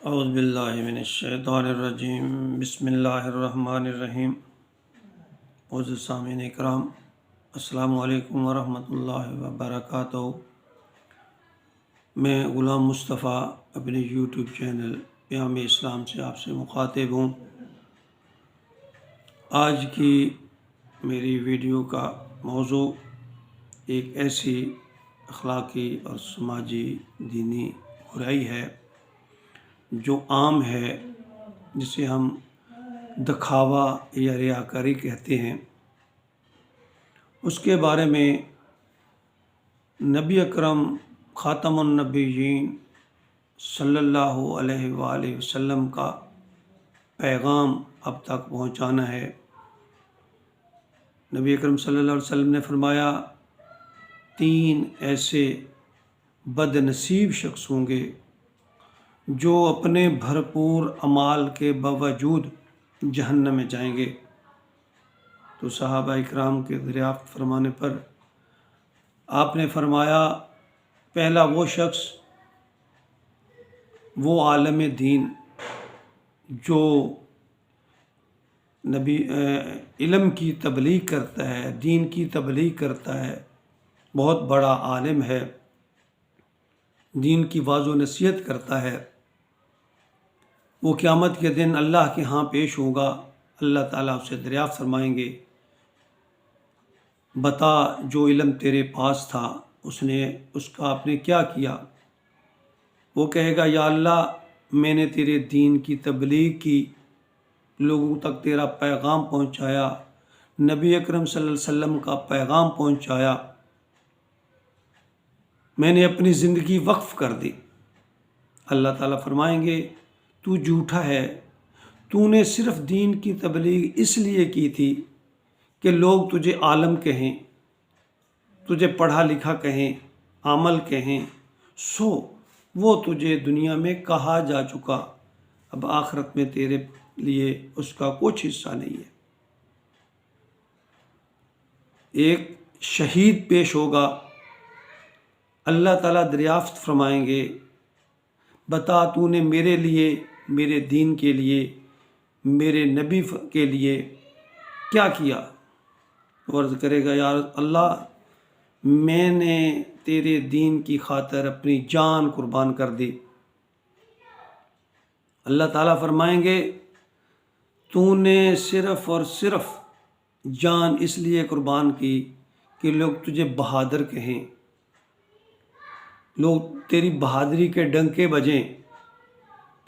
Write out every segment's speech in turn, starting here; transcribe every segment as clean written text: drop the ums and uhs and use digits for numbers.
اعوذ باللہ من الشیطان الرجیم بسم اللہ الرحمن الرحیم۔ معزز سامعین اکرام، السلام علیکم ورحمۃ اللہ وبرکاتہ۔ میں غلام مصطفیٰ اپنے یوٹیوب چینل پیام اسلام سے آپ سے مخاطب ہوں۔ آج کی میری ویڈیو کا موضوع ایک ایسی اخلاقی اور سماجی دینی برائی ہے جو عام ہے، جسے ہم دکھاوا یا ریاکاری کہتے ہیں۔ اس کے بارے میں نبی اکرم خاتم النبیین صلی اللہ علیہ وآلہ وسلم کا پیغام اب تک پہنچانا ہے۔ نبی اکرم صلی اللہ علیہ وسلم نے فرمایا، 3 ایسے بد نصیب شخص ہوں گے جو اپنے بھرپور اعمال کے باوجود جہنم میں جائیں گے۔ تو صحابہ اکرام کے دریافت فرمانے پر آپ نے فرمایا، پہلا وہ شخص، وہ عالم دین جو علم کی تبلیغ کرتا ہے، دین کی تبلیغ کرتا ہے، بہت بڑا عالم ہے، دین کی واضح و نصیحت کرتا ہے۔ وہ قیامت کے دن اللہ کے ہاں پیش ہوگا۔ اللہ تعالیٰ اسے دریافت فرمائیں گے، بتا جو علم تیرے پاس تھا اس کا آپ نے کیا کیا؟ وہ کہے گا، یا اللہ، میں نے تیرے دین کی تبلیغ کی، لوگوں تک تیرا پیغام پہنچایا، نبی اکرم صلی اللہ علیہ وسلم کا پیغام پہنچایا، میں نے اپنی زندگی وقف کر دی۔ اللہ تعالیٰ فرمائیں گے، تو جھوٹا ہے، تو نے صرف دین کی تبلیغ اس لیے کی تھی کہ لوگ تجھے عالم کہیں، تجھے پڑھا لکھا کہیں، عمل کہیں، سو وہ تجھے دنیا میں کہا جا چکا، اب آخرت میں تیرے لیے اس کا کچھ حصہ نہیں ہے۔ ایک شہید پیش ہوگا، اللہ تعالیٰ دریافت فرمائیں گے، بتا تو نے میرے لیے، میرے دین کے لیے، میرے نبی کے لیے کیا کیا؟ عرض کرے گا، یا اللہ، میں نے تیرے دین کی خاطر اپنی جان قربان کر دی۔ اللہ تعالیٰ فرمائیں گے، تو نے صرف اور صرف جان اس لیے قربان کی کہ لوگ تجھے بہادر کہیں، لوگ تیری بہادری کے ڈنکے بجیں،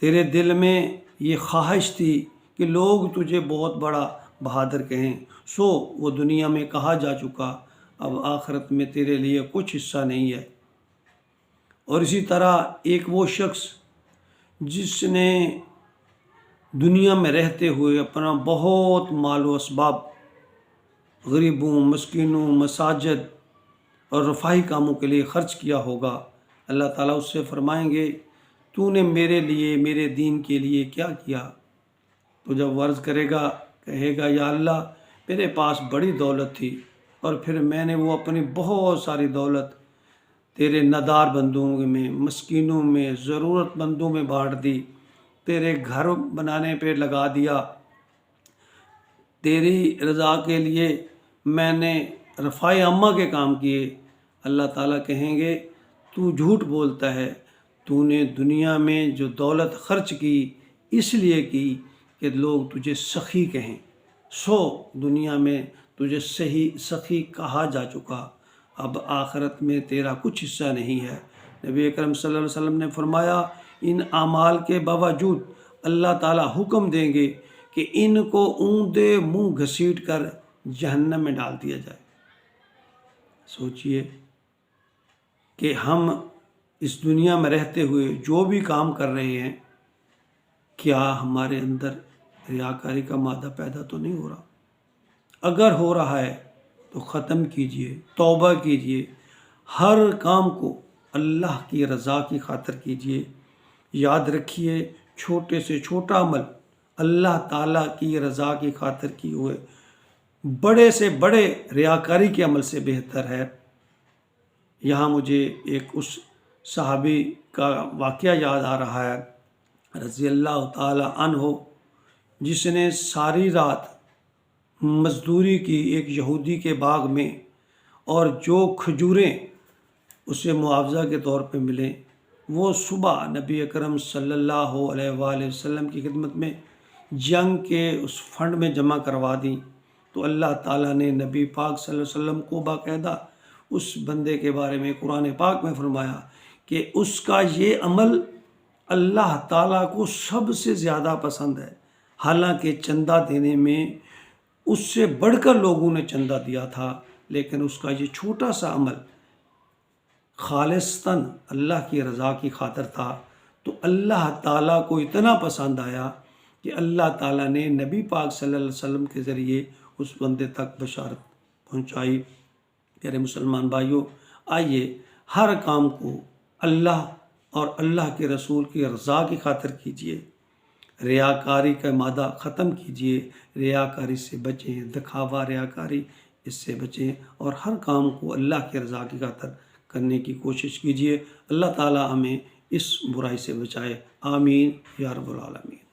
تیرے دل میں یہ خواہش تھی کہ لوگ تجھے بہت بڑا بہادر کہیں، سو وہ دنیا میں کہا جا چکا، اب آخرت میں تیرے لیے کچھ حصہ نہیں ہے۔ اور اسی طرح ایک وہ شخص جس نے دنیا میں رہتے ہوئے اپنا بہت مال و اسباب غریبوں، مسکینوں، مساجد اور رفاہی کاموں کے لیے خرچ کیا ہوگا، اللہ تعالیٰ اس سے فرمائیں گے، تو نے میرے لیے، میرے دین کے لیے کیا کیا؟ تو جب عرض کرے گا، کہے گا، یا اللہ، میرے پاس بڑی دولت تھی، اور پھر میں نے وہ اپنی بہت ساری دولت تیرے ندار بندوں میں، مسکینوں میں، ضرورت مندوں میں بانٹ دی، تیرے گھر بنانے پہ لگا دیا، تیری رضا کے لیے میں نے رفاع عامہ کے کام کیے۔ اللہ تعالیٰ کہیں گے، تو جھوٹ بولتا ہے، تو نے دنیا میں جو دولت خرچ کی اس لیے کی کہ لوگ تجھے سخی کہیں، سو دنیا میں تجھے سخی کہا جا چکا، اب آخرت میں تیرا کچھ حصہ نہیں ہے۔ نبی اکرم صلی اللہ علیہ وسلم نے فرمایا، ان اعمال کے باوجود اللہ تعالیٰ حکم دیں گے کہ ان کو اوندے منہ گھسیٹ کر جہنم میں ڈال دیا جائے۔ سوچئے کہ ہم اس دنیا میں رہتے ہوئے جو بھی کام کر رہے ہیں، کیا ہمارے اندر ریاکاری کا مادہ پیدا تو نہیں ہو رہا؟ اگر ہو رہا ہے تو ختم کیجئے، توبہ کیجئے، ہر کام کو اللہ کی رضا کی خاطر کیجئے۔ یاد رکھیے، چھوٹے سے چھوٹا عمل اللہ تعالیٰ کی رضا کی خاطر کی ہوئے بڑے سے بڑے ریاکاری کے عمل سے بہتر ہے۔ یہاں مجھے ایک اس صحابی کا واقعہ یاد آ رہا ہے، رضی اللہ تعالی عنہ، جس نے ساری رات مزدوری کی ایک یہودی کے باغ میں، اور جو کھجوریں اسے معاوضہ کے طور پہ ملیں وہ صبح نبی اکرم صلی اللہ علیہ وآلہ وسلم کی خدمت میں جنگ کے اس فنڈ میں جمع کروا دیں، تو اللہ تعالیٰ نے نبی پاک صلی اللہ علیہ وسلم کو باقاعدہ اس بندے کے بارے میں قرآن پاک میں فرمایا کہ اس کا یہ عمل اللہ تعالیٰ کو سب سے زیادہ پسند ہے، حالانکہ چندہ دینے میں اس سے بڑھ کر لوگوں نے چندہ دیا تھا، لیکن اس کا یہ چھوٹا سا عمل خالصتاً اللہ کی رضا کی خاطر تھا، تو اللہ تعالیٰ کو اتنا پسند آیا کہ اللہ تعالیٰ نے نبی پاک صلی اللہ علیہ وسلم کے ذریعے اس بندے تک بشارت پہنچائی۔ پیارے مسلمان بھائیوں، آئیے ہر کام کو اللہ اور اللہ کے رسول کی رضا کی خاطر کیجیے، ریاکاری کا مادہ ختم کیجیے، ریاکاری سے بچیں، دکھاوا ریاکاری اس سے بچیں، اور ہر کام کو اللہ کی رضا کی خاطر کرنے کی کوشش کیجیے۔ اللہ تعالی ہمیں اس برائی سے بچائے، آمین یا رب العالمین۔